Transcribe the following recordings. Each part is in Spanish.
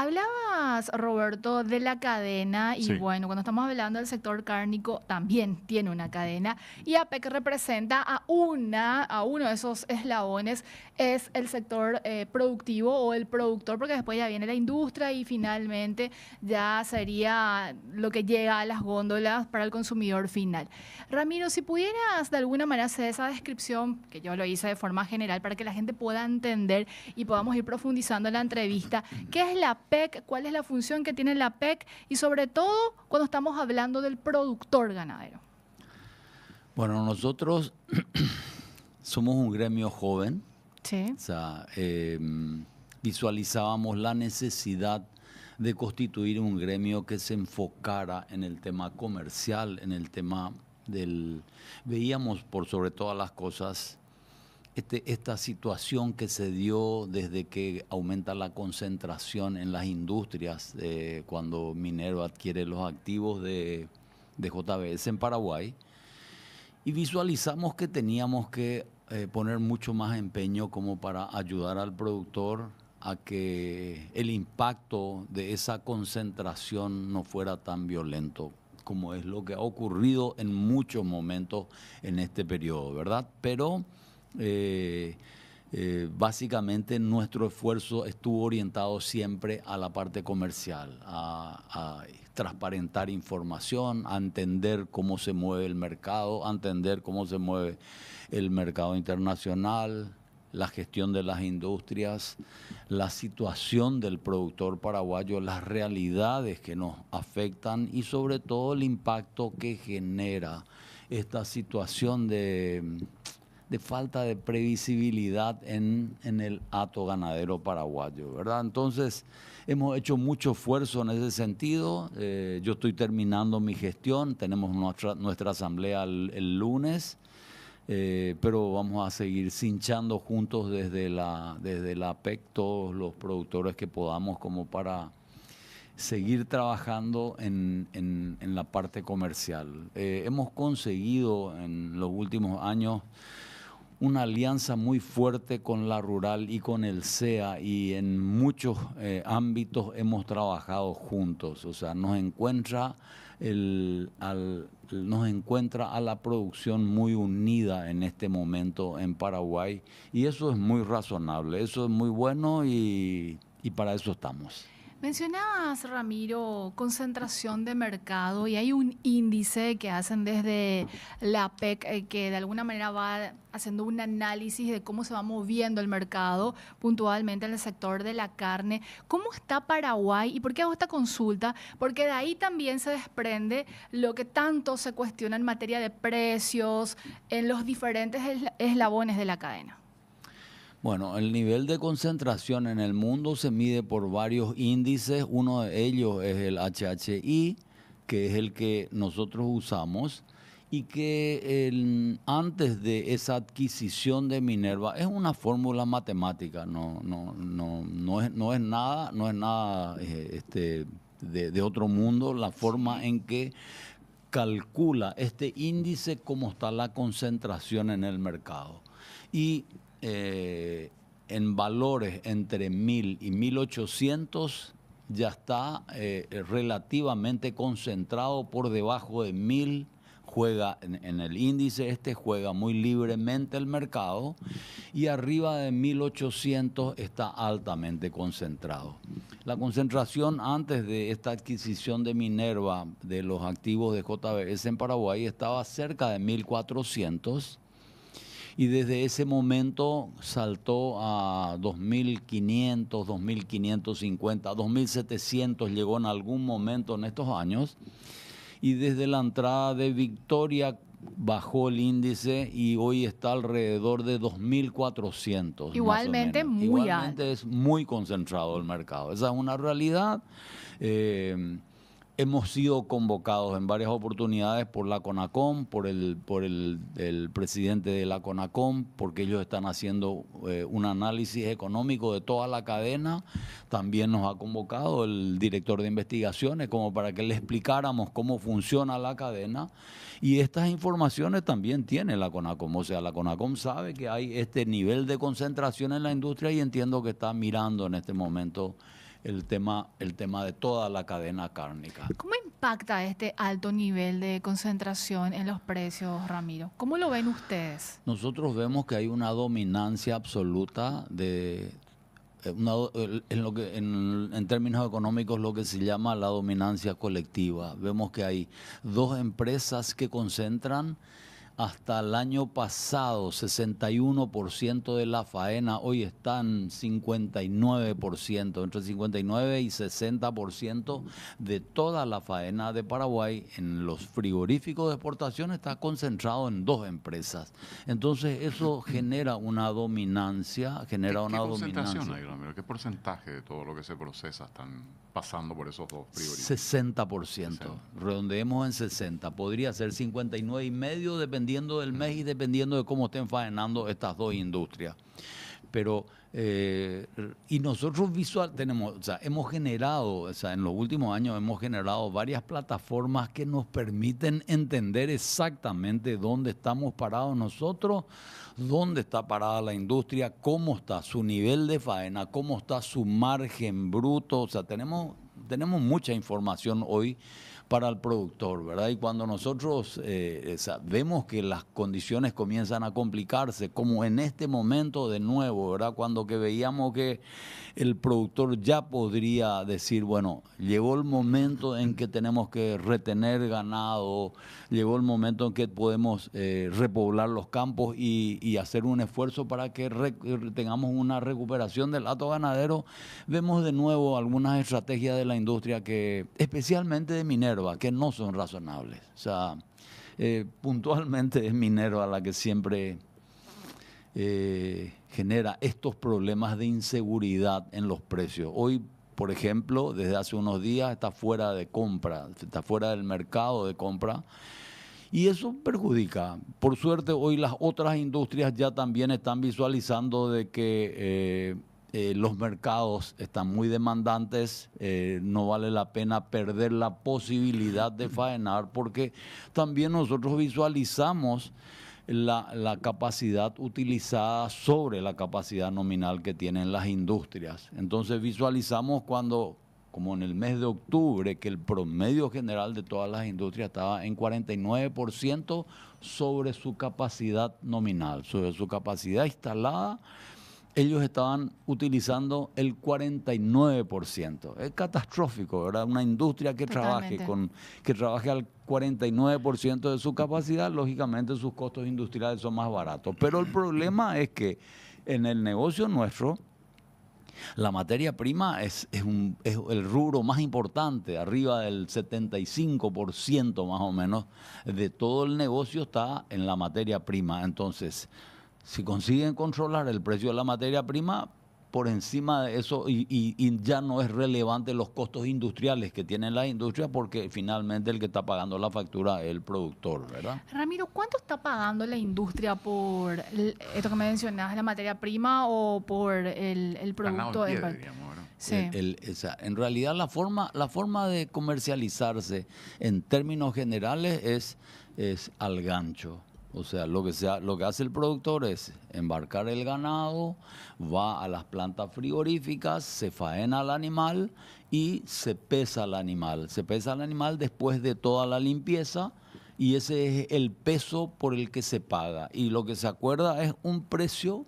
Hablabas, Roberto, de la cadena y Sí, bueno, cuando estamos hablando del sector cárnico, también tiene una cadena y APEC representa a uno de esos eslabones, es el sector productivo o el productor, porque después ya viene la industria y finalmente ya sería lo que llega a las góndolas para el consumidor final. Ramiro, si pudieras de alguna manera hacer esa descripción, que yo lo hice de forma general para que la gente pueda entender y podamos ir profundizando en la entrevista, ¿qué es la PEC? ¿Cuál es la función que tiene la PEC? Y sobre todo cuando estamos hablando del productor ganadero. Bueno, nosotros somos un gremio joven, Sí. o sea, visualizábamos la necesidad de constituir un gremio que se enfocara en el tema comercial, en el tema del... Veíamos por sobre todas las cosas esta situación que se dio desde que aumenta la concentración en las industrias, cuando Minerva adquiere los activos de JBS en Paraguay, y visualizamos que teníamos que poner mucho más empeño como para ayudar al productor a que el impacto de esa concentración no fuera tan violento como es lo que ha ocurrido en muchos momentos en este periodo, ¿verdad? Pero básicamente nuestro esfuerzo estuvo orientado siempre a la parte comercial, a transparentar información, a entender cómo se mueve el mercado, a entender cómo se mueve el mercado internacional, la gestión de las industrias, la situación del productor paraguayo, las realidades que nos afectan y sobre todo el impacto que genera esta situación de falta de previsibilidad en el hato ganadero paraguayo, ¿verdad? Entonces, hemos hecho mucho esfuerzo en ese sentido. Yo estoy terminando mi gestión, tenemos nuestra asamblea el lunes, pero vamos a seguir cinchando juntos desde la PEC todos los productores que podamos como para seguir trabajando en la parte comercial. Hemos conseguido en los últimos años una alianza muy fuerte con la Rural y con el SEA y en muchos ámbitos hemos trabajado juntos. O sea, nos encuentra a la producción muy unida en este momento en Paraguay y eso es muy razonable, eso es muy bueno y para eso estamos. Mencionabas, Ramiro, concentración de mercado y hay un índice que hacen desde la PEC que de alguna manera va haciendo un análisis de cómo se va moviendo el mercado puntualmente en el sector de la carne. ¿Cómo está Paraguay? ¿Y por qué hago esta consulta? Porque de ahí también se desprende lo que tanto se cuestiona en materia de precios en los diferentes eslabones de la cadena. Bueno, el nivel de concentración en el mundo se mide por varios índices. Uno de ellos es el HHI, que es el que nosotros usamos y que antes de esa adquisición de Minerva es una fórmula matemática, no es nada de otro mundo la forma en que calcula este índice cómo está la concentración en el mercado. Y en valores entre 1000 y 1800 ya está relativamente concentrado. Por debajo de 1000 juega en el índice, juega muy libremente el mercado y arriba de 1800 está altamente concentrado. La concentración antes de esta adquisición de Minerva de los activos de JBS en Paraguay estaba cerca de 1400. Y desde ese momento saltó a 2.500, 2.550, 2.700 llegó en algún momento en estos años. Y desde la entrada de Victoria bajó el índice y hoy está alrededor de 2.400. Igualmente más o menos. muy alto. Igualmente es muy concentrado el mercado. Esa es una realidad. Hemos sido convocados en varias oportunidades por la CONACOM, por el presidente de la CONACOM, porque ellos están haciendo un análisis económico de toda la cadena. También nos ha convocado el director de investigaciones como para que le explicáramos cómo funciona la cadena. Y estas informaciones también tiene la CONACOM. O sea, la CONACOM sabe que hay este nivel de concentración en la industria y entiendo que está mirando en este momento el tema de toda la cadena cárnica. ¿Cómo impacta este alto nivel de concentración en los precios, Ramiro? ¿Cómo lo ven ustedes? Nosotros vemos que hay una dominancia absoluta de en términos económicos lo que se llama la dominancia colectiva. Vemos que hay dos empresas que concentran hasta el año pasado 61% de la faena, hoy están 59%, entre 59 y 60% de toda la faena de Paraguay en los frigoríficos de exportación está concentrado en dos empresas. Entonces eso genera una dominancia, genera una concentración dominancia. hay, Ramiro? ¿Qué porcentaje de todo lo que se procesa están pasando por esos dos frigoríficos? 60%, redondeemos en 60, podría ser 59,5 dependiendo del mes y dependiendo de cómo estén faenando estas dos industrias. Pero, y nosotros hemos generado, en los últimos años hemos generado varias plataformas que nos permiten entender exactamente dónde estamos parados nosotros, dónde está parada la industria, cómo está su nivel de faena, cómo está su margen bruto. O sea, tenemos mucha información hoy para el productor, ¿verdad? Y cuando nosotros vemos que las condiciones comienzan a complicarse, como en este momento de nuevo, ¿verdad? Cuando que veíamos que el productor ya podría decir, bueno, llegó el momento en que tenemos que retener ganado, llegó el momento en que podemos repoblar los campos y hacer un esfuerzo para que tengamos una recuperación del hato ganadero, vemos de nuevo algunas estrategias de la industria que, especialmente de Minerva, que no son razonables. O sea, puntualmente es Minerva la que siempre genera estos problemas de inseguridad en los precios. Hoy, por ejemplo, desde hace unos días está fuera de compra, está fuera del mercado de compra. Y eso perjudica. Por suerte, hoy las otras industrias ya también están visualizando de que los mercados están muy demandantes, no vale la pena perder la posibilidad de faenar porque también nosotros visualizamos la capacidad utilizada sobre la capacidad nominal que tienen las industrias. Entonces visualizamos cuando, como en el mes de octubre, que el promedio general de todas las industrias estaba en 49% sobre su capacidad nominal, sobre su capacidad instalada. Ellos estaban utilizando el 49%. Es catastrófico, ¿verdad? Una industria que trabaje al 49% de su capacidad, lógicamente sus costos industriales son más baratos. Pero el problema es que en el negocio nuestro, la materia prima es el rubro más importante, arriba del 75% más o menos de todo el negocio está en la materia prima. Entonces, si consiguen controlar el precio de la materia prima, por encima de eso, y ya no es relevante los costos industriales que tienen las industrias, porque finalmente el que está pagando la factura es el productor, ¿verdad? Ramiro, ¿cuánto está pagando la industria por esto que me mencionás, la materia prima o por el producto? Diríamos, ¿verdad? Sí. En realidad la forma de comercializarse en términos generales es al gancho. O sea, lo que hace el productor es embarcar el ganado, va a las plantas frigoríficas, se faena al animal y se pesa al animal. Se pesa al animal después de toda la limpieza y ese es el peso por el que se paga. Y lo que se acuerda es un precio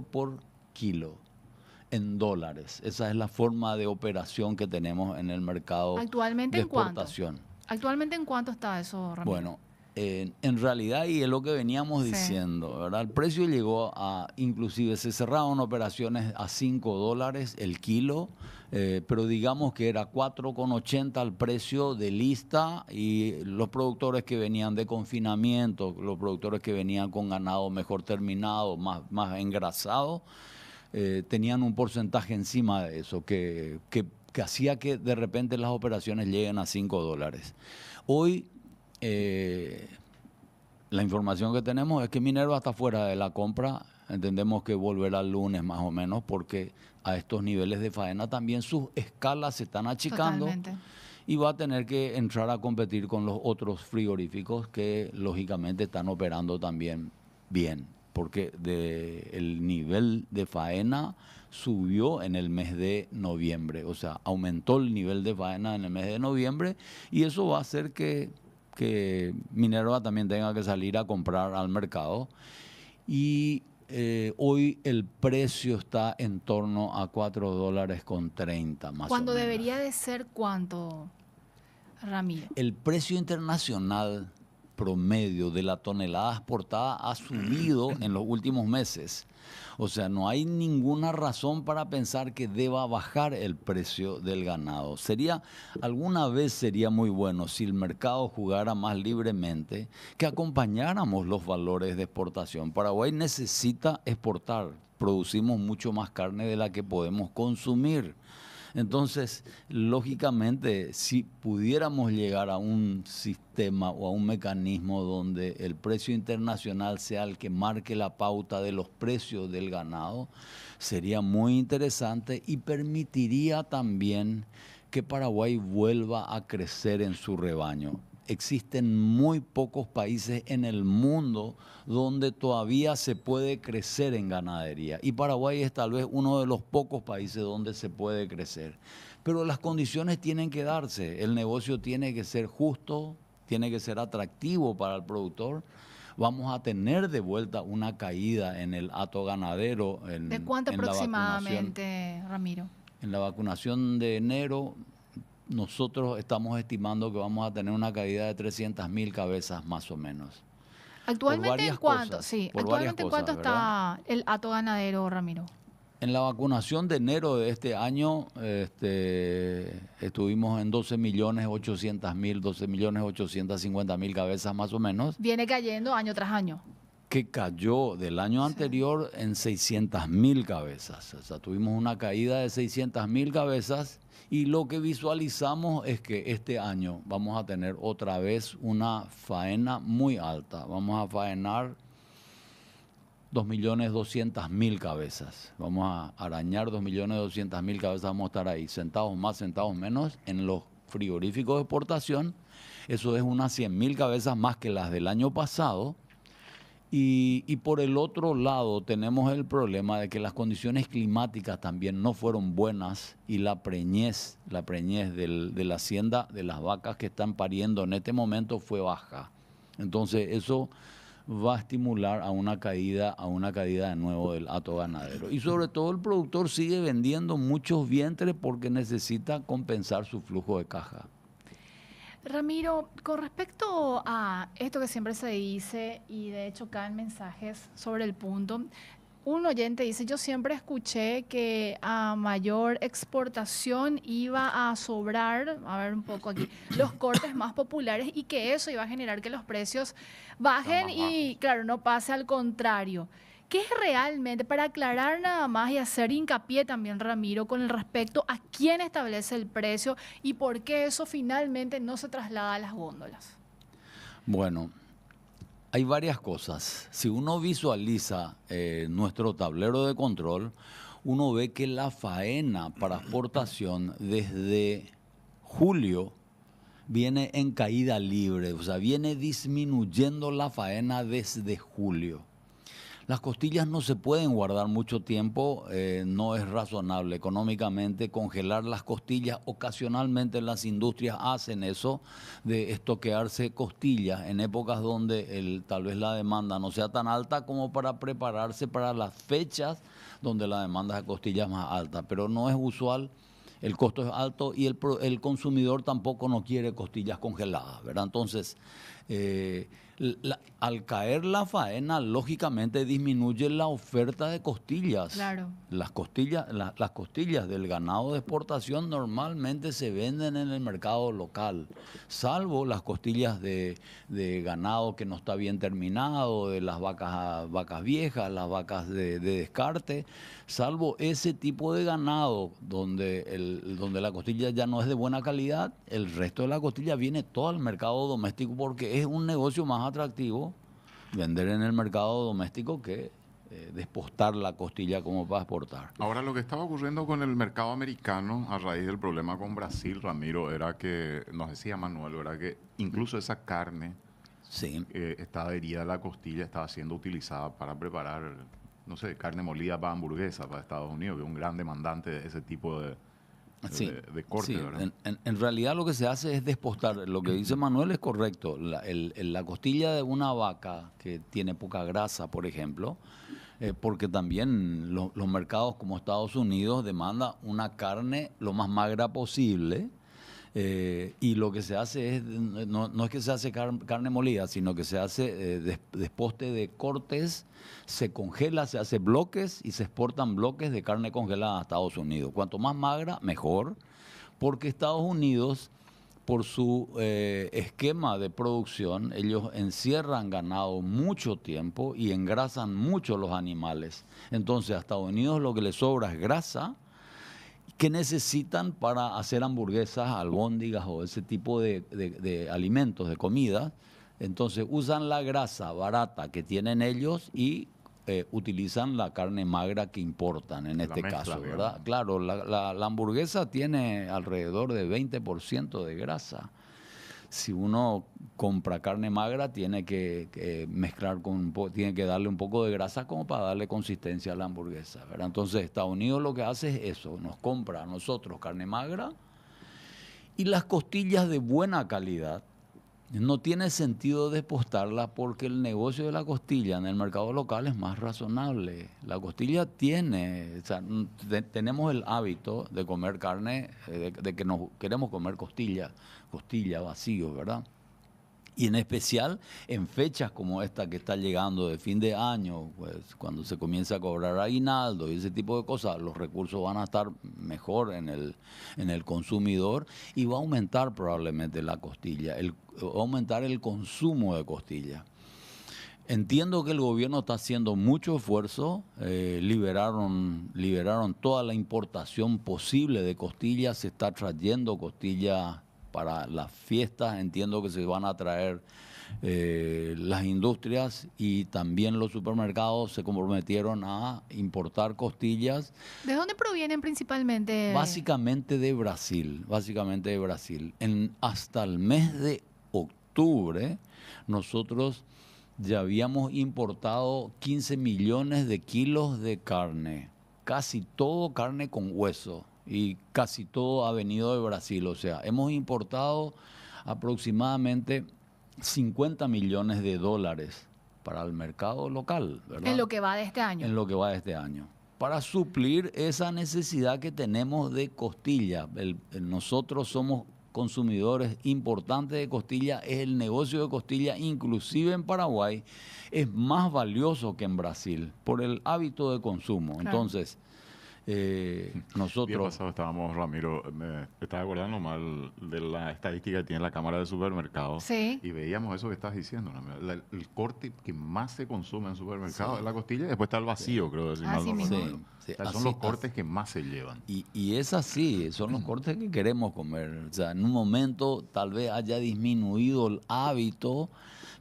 por kilo en dólares. Esa es la forma de operación que tenemos en el mercado ¿Actualmente de en cuánto? exportación. ¿Actualmente en cuánto está eso, Ramiro? Bueno, en realidad, y es lo que veníamos diciendo, ¿verdad? El precio llegó inclusive se cerraron operaciones a $5 el kilo, pero digamos que era 4,80 el precio de lista y los productores que venían de confinamiento, los productores que venían con ganado mejor terminado, más engrasado, tenían un porcentaje encima de eso que hacía que de repente las operaciones lleguen a $5. Hoy la información que tenemos es que Minerva está fuera de la compra. Entendemos que volverá el lunes más o menos porque a estos niveles de faena también sus escalas se están achicando. Totalmente. Y va a tener que entrar a competir con los otros frigoríficos que lógicamente están operando también bien. porque el nivel de faena subió en el mes de noviembre, o sea, aumentó el nivel de faena en el mes de noviembre y eso va a hacer que Minerva también tenga que salir a comprar al mercado. Y hoy el precio está en torno a $4.30 más o Cuando menos. debería de ser cuánto, Ramiro. El precio internacional promedio de la tonelada exportada ha subido en los últimos meses. O sea, no hay ninguna razón para pensar que deba bajar el precio del ganado. Alguna vez sería muy bueno si el mercado jugara más libremente, que acompañáramos los valores de exportación. Paraguay necesita exportar. Producimos mucho más carne de la que podemos consumir. Entonces, lógicamente, si pudiéramos llegar a un sistema o a un mecanismo donde el precio internacional sea el que marque la pauta de los precios del ganado, sería muy interesante y permitiría también que Paraguay vuelva a crecer en su rebaño. Existen muy pocos países en el mundo donde todavía se puede crecer en ganadería. Y Paraguay es tal vez uno de los pocos países donde se puede crecer. Pero las condiciones tienen que darse. El negocio tiene que ser justo, tiene que ser atractivo para el productor. Vamos a tener de vuelta una caída en el hato ganadero. ¿De cuánto aproximadamente, Ramiro? En la vacunación de enero, nosotros estamos estimando que vamos a tener una caída de 300.000 cabezas más o menos. ¿Actualmente en cuánto? Sí, actualmente en cuánto está el hato ganadero, Ramiro. En la vacunación de enero de este año estuvimos en 12.800.000, 12.850.000 cabezas más o menos. Viene cayendo año tras año. Que cayó del año anterior en 600.000 cabezas. O sea, tuvimos una caída de 600.000 cabezas y lo que visualizamos es que este año vamos a tener otra vez una faena muy alta. Vamos a faenar 2.200.000 cabezas. Vamos a arañar 2.200.000 cabezas. Vamos a estar ahí, sentados más, sentados menos, en los frigoríficos de exportación. Eso es unas 100.000 cabezas más que las del año pasado. Y por el otro lado tenemos el problema de que las condiciones climáticas también no fueron buenas y la preñez de la hacienda de las vacas que están pariendo en este momento fue baja. Entonces eso va a estimular a una caída de nuevo del hato ganadero. Y sobre todo el productor sigue vendiendo muchos vientres porque necesita compensar su flujo de caja. Ramiro, con respecto a esto que siempre se dice, y de hecho caen mensajes sobre el punto, un oyente dice, yo siempre escuché que a mayor exportación iba a sobrar, a ver un poco aquí, los cortes más populares y que eso iba a generar que los precios bajen y claro, no pase al contrario. ¿Qué es realmente, para aclarar nada más y hacer hincapié también, Ramiro, con el respecto a quién establece el precio y por qué eso finalmente no se traslada a las góndolas? Bueno, hay varias cosas. Si uno visualiza nuestro tablero de control, uno ve que la faena para exportación desde julio viene en caída libre, o sea, viene disminuyendo la faena desde julio. Las costillas no se pueden guardar mucho tiempo, no es razonable económicamente congelar las costillas. Ocasionalmente las industrias hacen eso, de estoquearse costillas en épocas donde tal vez la demanda no sea tan alta como para prepararse para las fechas donde la demanda de costillas es más alta, pero no es usual. El costo es alto y el consumidor tampoco no quiere costillas congeladas, ¿verdad? Entonces, al caer la faena, lógicamente disminuye la oferta de costillas. Claro. Las costillas del ganado de exportación normalmente se venden en el mercado local, salvo las costillas de ganado que no está bien terminado, de las vacas viejas, las vacas de descarte, salvo ese tipo de ganado donde la costilla ya no es de buena calidad, el resto de la costilla viene todo al mercado doméstico porque es un negocio más atractivo vender en el mercado doméstico que despostar la costilla como para exportar. Ahora, lo que estaba ocurriendo con el mercado americano a raíz del problema con Brasil, Ramiro, era que, nos decía Manuel, era que incluso esa carne Sí. Estaba herida la costilla, estaba siendo utilizada para preparar, no sé, carne molida para hamburguesa para Estados Unidos, que es un gran demandante de ese tipo Sí, de corte, sí. ¿verdad? En realidad lo que se hace es despostar. Lo que dice Manuel es correcto. La costilla de una vaca que tiene poca grasa, por ejemplo, porque también los mercados como Estados Unidos demandan una carne lo más magra posible. Y lo que se hace es, no es que se hace carne molida, sino que se hace desposte de cortes, se congela, se hace bloques y se exportan bloques de carne congelada a Estados Unidos. Cuanto más magra, mejor, porque Estados Unidos, por su esquema de producción, ellos encierran ganado mucho tiempo y engrasan mucho los animales. Entonces a Estados Unidos lo que le sobra es grasa que necesitan para hacer hamburguesas, albóndigas o ese tipo de alimentos, de comida. Entonces usan la grasa barata que tienen ellos y utilizan la carne magra que importan en este mezcla, caso, digamos. ¿verdad? Claro, la hamburguesa tiene alrededor de 20% de grasa. Si uno compra carne magra, tiene que mezclar tiene que darle un poco de grasa como para darle consistencia a la hamburguesa, ¿verdad? Entonces, Estados Unidos lo que hace es eso, nos compra a nosotros carne magra y las costillas de buena calidad. No tiene sentido despostarlas porque el negocio de la costilla en el mercado local es más razonable. La costilla tiene, o sea, tenemos el hábito de comer carne, de que nos queremos comer costilla vacío, ¿verdad? Y en especial en fechas como esta que está llegando de fin de año, pues cuando se comienza a cobrar aguinaldo y ese tipo de cosas, los recursos van a estar mejor en el consumidor y va a aumentar probablemente la costilla, va a aumentar el consumo de costilla. Entiendo que el gobierno está haciendo mucho esfuerzo, liberaron toda la importación posible de costillas, se está trayendo costillas para las fiestas, entiendo que se van a traer las industrias y también los supermercados se comprometieron a importar costillas. ¿De dónde provienen principalmente? Básicamente de Brasil. Hasta el mes de octubre nosotros ya habíamos importado 15 millones de kilos de carne, casi todo carne con hueso. Y casi todo ha venido de Brasil. O sea, hemos importado aproximadamente 50 millones de dólares para el mercado local, ¿verdad? En lo que va de este año. En lo que va de este año. Para suplir esa necesidad que tenemos de costilla. Nosotros somos consumidores importantes de costilla. Es el negocio de costilla, inclusive en Paraguay, es más valioso que en Brasil por el hábito de consumo. Claro. Entonces, nosotros... El día pasado estábamos, Ramiro, me estaba acordando mal de la estadística que tiene la Cámara de Supermercados. Sí. Y veíamos eso que estás diciendo, Ramiro. El corte que más se consume en supermercados es la costilla y después está el vacío, creo, si mal Así no mismo. recuerdo. Sí, O sea, son los cortes que más se llevan. Y es así, son los cortes que queremos comer. O sea, en un momento tal vez haya disminuido el hábito,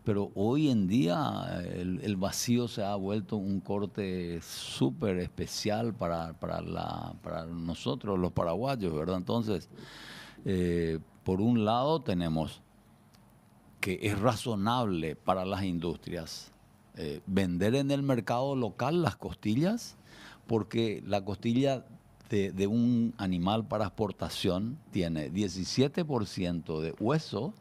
pero hoy en día el vacío se ha vuelto un corte súper especial para nosotros, los paraguayos, ¿verdad? Entonces, por un lado tenemos que es razonable para las industrias vender en el mercado local las costillas, porque la costilla de un animal para exportación tiene 17% de hueso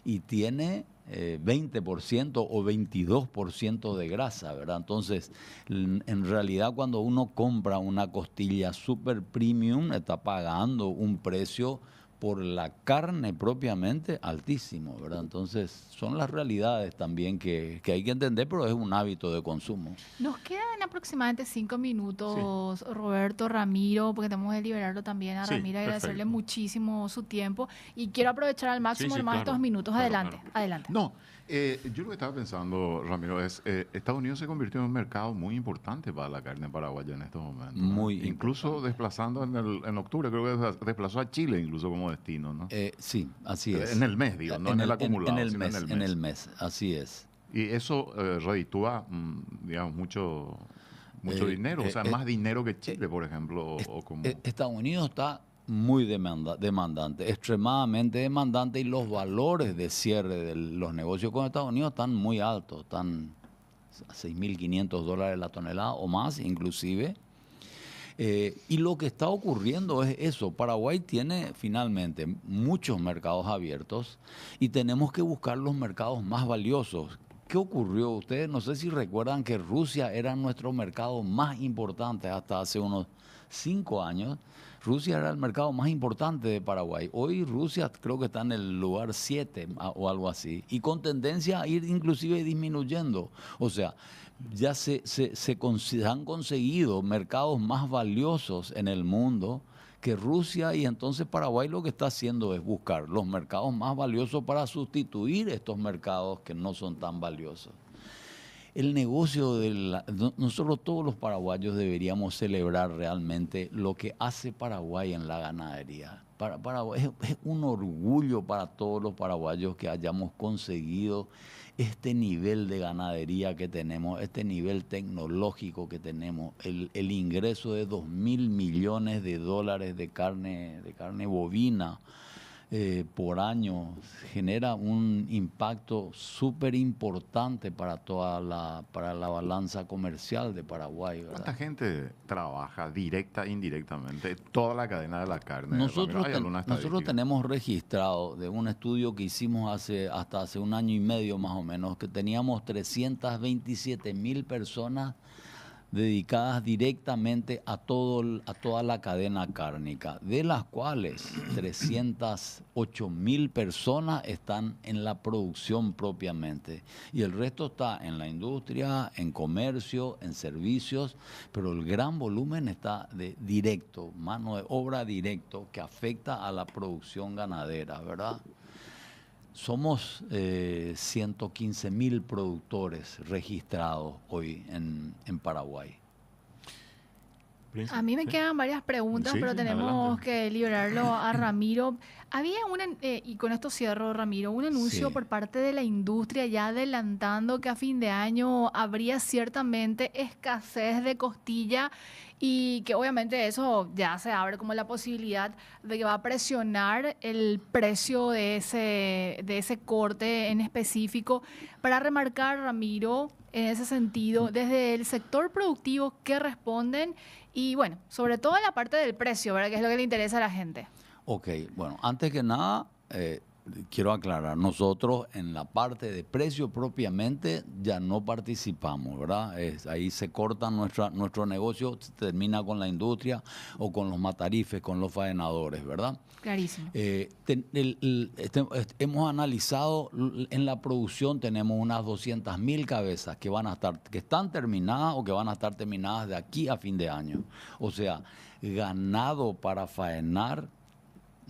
y tiene 20% o 22% de grasa, ¿verdad? Entonces, en realidad cuando uno compra una costilla super premium, está pagando un precio por la carne propiamente altísimo, ¿verdad? Entonces, son las realidades también que hay que entender, pero es un hábito de consumo. Nos quedan aproximadamente 5 minutos, Roberto, Ramiro, porque tenemos que liberarlo también a Sí, Ramiro y agradecerle perfecto. muchísimo su tiempo. Y quiero aprovechar al máximo Sí, hermano claro, estos minutos. claro, Adelante, claro. adelante. No, yo lo que estaba pensando, Ramiro, es Estados Unidos se convirtió en un mercado muy importante para la carne paraguaya en estos momentos, ¿no? Muy Incluso importante. desplazando en octubre, creo que desplazó a Chile incluso como destino, ¿no? Sí, así es. En el mes, digo, no en el acumulado, en sino el mes, así es. Y eso reditúa, digamos, mucho Eh, dinero, o sea, eh, más dinero que Chile, por ejemplo, o como... Estados Unidos está muy demandante, extremadamente demandante, y los valores de cierre de los negocios con Estados Unidos están muy altos, están a $6.500 la tonelada o más inclusive. Y lo que está ocurriendo es eso. Paraguay tiene finalmente muchos mercados abiertos y tenemos que buscar los mercados más valiosos. ¿Qué ocurrió? Ustedes no sé si recuerdan que Rusia era nuestro mercado más importante hasta hace unos 5 años. Rusia era el mercado más importante de Paraguay. Hoy Rusia creo que está en el lugar 7 o algo así, y con tendencia a ir inclusive disminuyendo. O sea, ya se han conseguido mercados más valiosos en el mundo que Rusia, y entonces Paraguay lo que está haciendo es buscar los mercados más valiosos para sustituir estos mercados que no son tan valiosos. El negocio nosotros todos los paraguayos deberíamos celebrar realmente lo que hace Paraguay en la ganadería. Paraguay es un orgullo para todos los paraguayos que hayamos conseguido este nivel de ganadería que tenemos, este nivel tecnológico que tenemos, el ingreso de $2.000 millones de carne bovina por año genera un impacto súper importante para la balanza comercial de Paraguay, ¿verdad? ¿Cuánta gente trabaja directa e indirectamente toda la cadena de la carne? Nosotros tenemos registrado de un estudio que hicimos hasta hace 1 año y medio más o menos, que teníamos 327.000 personas dedicadas directamente a toda la cadena cárnica, de las cuales 308.000 personas están en la producción propiamente, y el resto está en la industria, en comercio, en servicios, pero el gran volumen está de directo, mano de obra directo, que afecta a la producción ganadera, ¿verdad? Somos 115.000 productores registrados hoy en Paraguay. A mí me quedan varias preguntas, pero tenemos que liberarlo a Ramiro. Había y con esto cierro, Ramiro, un anuncio por parte de la industria ya adelantando que a fin de año habría ciertamente escasez de costilla, y que obviamente eso ya se abre como la posibilidad de que va a presionar el precio de ese corte en específico. Para remarcar, Ramiro, en ese sentido, desde el sector productivo, ¿qué responden? Y bueno, sobre todo en la parte del precio, ¿verdad? Que es lo que le interesa a la gente. Ok, bueno, antes que nada, quiero aclarar, nosotros en la parte de precio propiamente ya no participamos, ¿verdad? Ahí se corta nuestro negocio, se termina con la industria o con los matarifes, con los faenadores, ¿verdad? Clarísimo. Hemos analizado, en la producción tenemos unas 200.000 cabezas que están terminadas o que van a estar terminadas de aquí a fin de año. O sea, ganado para faenar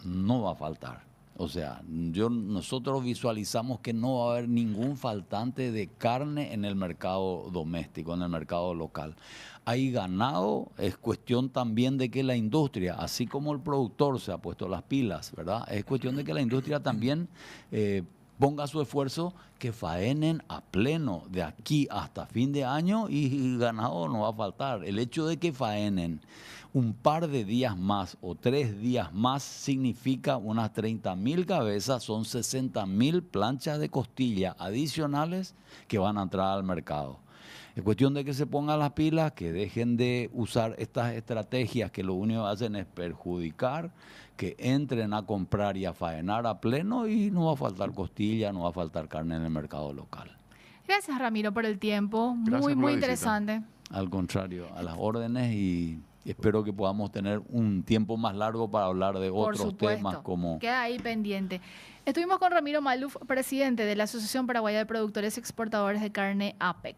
no va a faltar. O sea, nosotros visualizamos que no va a haber ningún faltante de carne en el mercado doméstico, en el mercado local. Hay ganado, es cuestión también de que la industria, así como el productor se ha puesto las pilas, ¿verdad? Es cuestión de que la industria también ponga su esfuerzo, que faenen a pleno de aquí hasta fin de año, y ganado no va a faltar. El hecho de que faenen un par de días más o 3 días más significa unas 30.000 cabezas, son 60.000 planchas de costilla adicionales que van a entrar al mercado. Es cuestión de que se pongan las pilas, que dejen de usar estas estrategias que lo único que hacen es perjudicar, que entren a comprar y a faenar a pleno, y no va a faltar costilla, no va a faltar carne en el mercado local. Gracias, Ramiro, por el tiempo. Muy interesante. Al contrario, a las órdenes, y espero que podamos tener un tiempo más largo para hablar de otros temas como... Queda ahí pendiente. Estuvimos con Ramiro Maluf, presidente de la Asociación Paraguaya de Productores y Exportadores de Carne, APEC.